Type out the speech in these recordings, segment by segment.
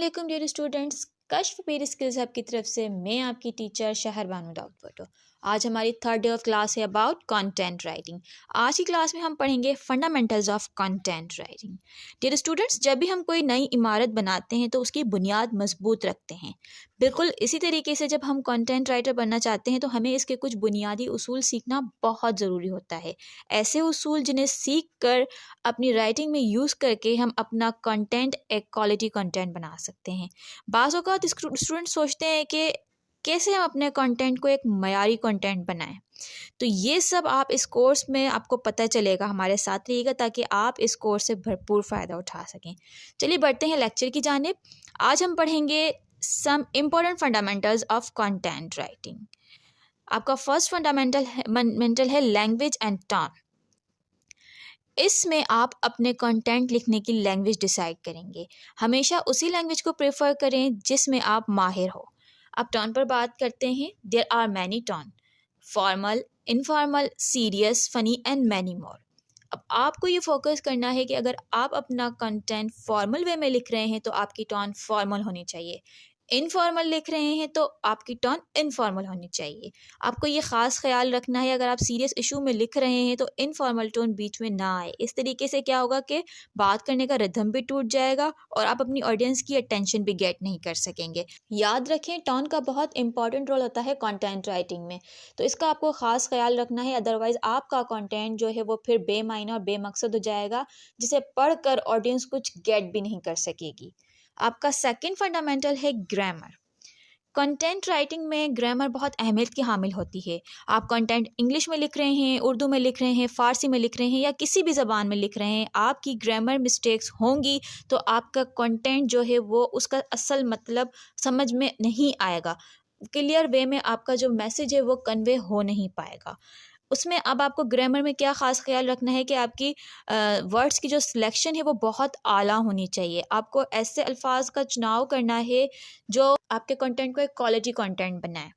अस्सलामुअलैकुम dear students. कश्फ पीर skills hub की तरफ से मैं आपकी टीचर शहर बानो दाऊद भट्टो। आज हमारी थर्ड डे ऑफ क्लास है अबाउट कंटेंट राइटिंग। आज की क्लास में हम पढ़ेंगे fundamentals of content writing. Dear students, जब भी हम कोई नई इमारत बनाते हैं तो उसकी बुनियाद मजबूत रखते हैं। बिल्कुल इसी तरीके से जब हम कंटेंट राइटर बनना चाहते हैं तो हमें इसके कुछ बुनियादी उसूल सीखना बहुत ज़रूरी होता है। ऐसे उसूल जिन्हें सीख कर अपनी राइटिंग में यूज़ करके हम अपना कंटेंट एक क्वालिटी कंटेंट बना सकते हैं। बाज़ औक़ात स्टूडेंट सोचते हैं कि कैसे हम अपने कंटेंट को एक मयारी कंटेंट बनाएं। तो ये सब आप इस कोर्स में आपको पता चलेगा। हमारे साथ रहिएगा ताकि आप इस कोर्स से भरपूर फ़ायदा उठा सकें। चलिए बढ़ते हैं लेक्चर की जानिब। आज हम पढ़ेंगे some important fundamentals of content writing. आपका फर्स्ट फंडामेंटल है लैंग्वेज एंड टोन। इसमें आप अपने कंटेंट लिखने की लैंग्वेज डिसाइड करेंगे। हमेशा उसी लैंग्वेज को प्रेफर करें जिसमें आप माहिर हो। अब टोन पर बात करते हैं। There are many tone, formal, informal, serious, funny and many more. अब आपको ये फोकस करना है कि अगर आप अपना कंटेंट फॉर्मल वे में लिख रहे हैं तो आपकी टोन फॉर्मल होनी चाहिए। इनफॉर्मल लिख रहे हैं तो आपकी टोन इनफॉर्मल होनी चाहिए। आपको ये ख़ास ख्याल रखना है, अगर आप सीरियस इशू में लिख रहे हैं तो इनफॉर्मल टोन बीच में ना आए। इस तरीके से क्या होगा कि बात करने का रिदम भी टूट जाएगा और आप अपनी ऑडियंस की अटेंशन भी गेट नहीं कर सकेंगे। याद रखें, टोन का बहुत इंपॉर्टेंट रोल होता है कंटेंट राइटिंग में, तो इसका आपको ख़ास ख्याल रखना है। अदरवाइज़ आपका कंटेंट जो है वो फिर बेमायना और बेमकसद हो जाएगा, जिसे पढ़कर ऑडियंस कुछ गेट भी नहीं कर सकेगी। आपका सेकंड फंडामेंटल है ग्रामर। कंटेंट राइटिंग में ग्रामर बहुत अहमियत की हामिल होती है। आप कंटेंट इंग्लिश में लिख रहे हैं, उर्दू में लिख रहे हैं, फ़ारसी में लिख रहे हैं या किसी भी ज़बान में लिख रहे हैं, आपकी ग्रामर मिस्टेक्स होंगी तो आपका कंटेंट जो है वो उसका असल मतलब समझ में नहीं आएगा। क्लियर वे में आपका जो मैसेज है वो कन्वे हो नहीं पाएगा। उसमें अब आपको ग्रामर में क्या ख़ास ख्याल रखना है कि आपकी वर्ड्स की जो सिलेक्शन है वो बहुत आला होनी चाहिए। आपको ऐसे अल्फाज का चुनाव करना है जो आपके कंटेंट को एक क्वालिटी कंटेंट बनाए।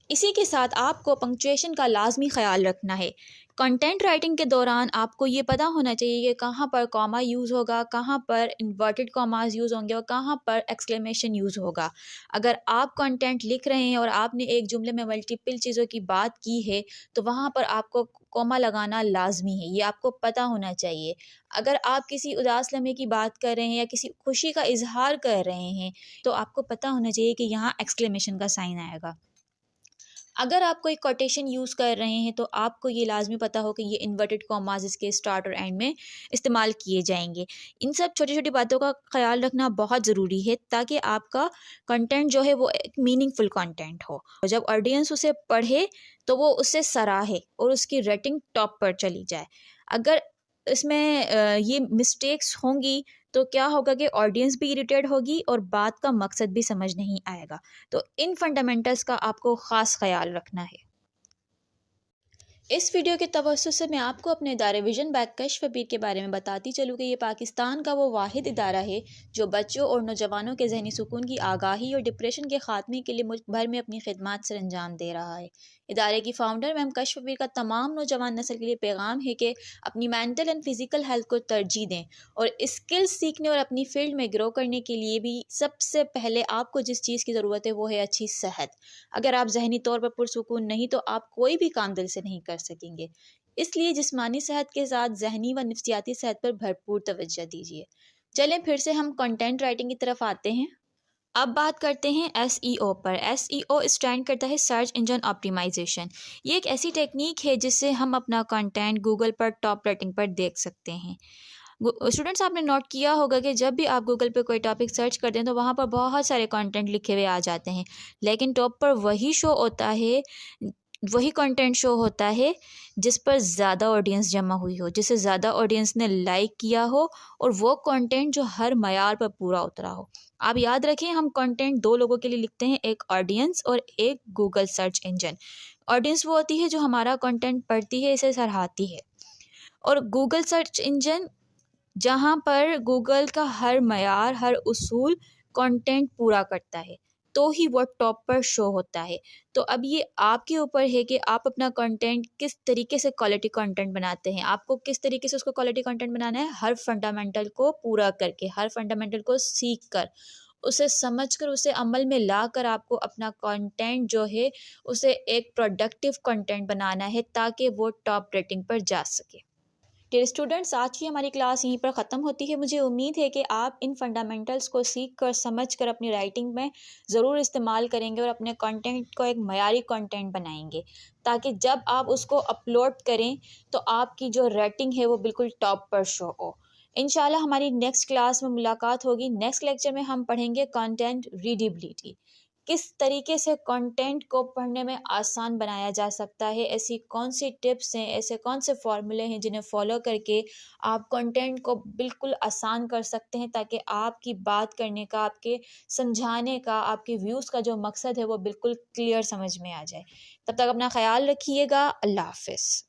इसी के साथ आपको पंक्चुएशन का लाजमी ख्याल रखना है। कंटेंट राइटिंग के दौरान आपको ये पता होना चाहिए कि कहाँ पर कॉमा यूज़ होगा, कहाँ पर इन्वर्टेड कॉमास यूज़ होंगे और कहाँ पर एक्सक्लेमेशन यूज़ होगा। अगर आप कंटेंट लिख रहे हैं और आपने एक जुमले में मल्टीपल चीज़ों की बात की है तो वहाँ पर आपको कॉमा लगाना लाजमी है, ये आपको पता होना चाहिए। अगर आप किसी उदास लम्हे की बात कर रहे हैं या किसी खुशी का इजहार कर रहे हैं तो आपको पता होना चाहिए कि यहाँ एक्सक्लेमेशन का साइन आएगा। अगर आप कोई कोटेशन यूज़ कर रहे हैं तो आपको ये लाजमी पता हो कि ये इन्वर्टेड कॉमास इसके स्टार्ट और एंड में इस्तेमाल किए जाएंगे। इन सब छोटी छोटी बातों का ख्याल रखना बहुत ज़रूरी है ताकि आपका कंटेंट जो है वो एक मीनिंगफुल कंटेंट हो। जब ऑडियंस उसे पढ़े तो वो उससे सराहे और उसकी रेटिंग टॉप पर चली जाए। अगर इसमें ये मिस्टेक्स होंगी तो क्या होगा कि ऑडियंस भी इरिटेट होगी और बात का मकसद भी समझ नहीं आएगा। तो इन फंडामेंटल्स का आपको ख़ास ख्याल रखना है। इस वीडियो के तवज्जुह से मैं आपको अपने इदारे विजन बाय कश्फ पीर के बारे में बताती चलूँ कि ये पाकिस्तान का वो वाहिद इदारा है जो बच्चों और नौजवानों के जहनी सुकून की आगाही और डिप्रेशन के ख़ात्मे के लिए मुल्क भर में अपनी खिदमत सर अंजाम दे रहा है। इदारे की फ़ाउंडर मैम कश्फ पीर का तमाम नौजवान नस्ल के लिए पैगाम है कि अपनी मेंटल एंड फिज़िकल हेल्थ को तरजीह दें और स्किल्स सीखने और अपनी फील्ड में ग्रो करने के लिए भी सबसे पहले आपको जिस चीज़ की ज़रूरत है वो है अच्छी सेहत। अगर आप जहनी तौर पर पुरसुकून नहीं तो आप कोई भी काम दिल से नहीं कर सकेंगे। इसलिए जिस्मानी सेहत के साथ जहनी व नफ्सियाती सेहत पर भरपूर तवज्जो दीजिए। चलें फिर से हम कंटेंट राइटिंग की तरफ आते हैं। अब बात करते हैं एसईओ पर। एसईओ स्टैंड करता है सर्च इंजन ऑप्टिमाइजेशन। ये एक ऐसी टेक्निक है जिससे हम अपना कंटेंट गूगल पर टॉप रेटिंग पर देख सकते हैं। स्टूडेंट्स, आपने नोट किया होगा कि जब भी आप गूगल पे कोई टॉपिक सर्च करते हैं तो वहाँ पर बहुत सारे कंटेंट लिखे हुए आ जाते हैं, लेकिन टॉप पर वही शो होता है, वही कंटेंट शो होता है जिस पर ज़्यादा ऑडियंस जमा हुई हो, जिसे ज़्यादा ऑडियंस ने लाइक किया हो और वो कंटेंट जो हर मयार पर पूरा उतरा हो। आप याद रखें, हम कंटेंट दो लोगों के लिए लिखते हैं, एक ऑडियंस और एक गूगल सर्च इंजन। ऑडियंस वो होती है जो हमारा कंटेंट पढ़ती है, इसे सराहती है, और गूगल सर्च इंजन जहाँ पर गूगल का हर मयार, हर उसूल कंटेंट पूरा करता है तो ही वो टॉप पर शो होता है। तो अब ये आपके ऊपर है कि आप अपना कंटेंट किस तरीके से क्वालिटी कंटेंट बनाते हैं। आपको किस तरीके से उसको क्वालिटी कंटेंट बनाना है, हर फंडामेंटल को पूरा करके, हर फंडामेंटल को सीख कर उसे समझकर उसे अमल में लाकर आपको अपना कंटेंट जो है उसे एक प्रोडक्टिव कंटेंट बनाना है ताकि वो टॉप रेटिंग पर जा सके। डियर स्टूडेंट्स, आज की हमारी क्लास यहीं पर ख़त्म होती है। मुझे उम्मीद है कि आप इन फंडामेंटल्स को सीख कर समझ कर अपनी राइटिंग में ज़रूर इस्तेमाल करेंगे और अपने कंटेंट को एक मयारी कंटेंट बनाएंगे, ताकि जब आप उसको अपलोड करें तो आपकी जो रेटिंग है वो बिल्कुल टॉप पर शो हो। इंशाल्लाह हमारी नेक्स्ट क्लास में मुलाकात होगी। नेक्स्ट लेक्चर में हम पढ़ेंगे कंटेंट रीडेबिलिटी, किस तरीके से कंटेंट को पढ़ने में आसान बनाया जा सकता है, ऐसी कौन सी टिप्स हैं, ऐसे कौन से फॉर्मूले हैं जिन्हें फॉलो करके आप कंटेंट को बिल्कुल आसान कर सकते हैं, ताकि आपकी बात करने का, आपके समझाने का, आपके व्यूज़ का जो मकसद है वो बिल्कुल क्लियर समझ में आ जाए। तब तक अपना ख्याल रखिएगा। अल्लाह हाफ़िज़।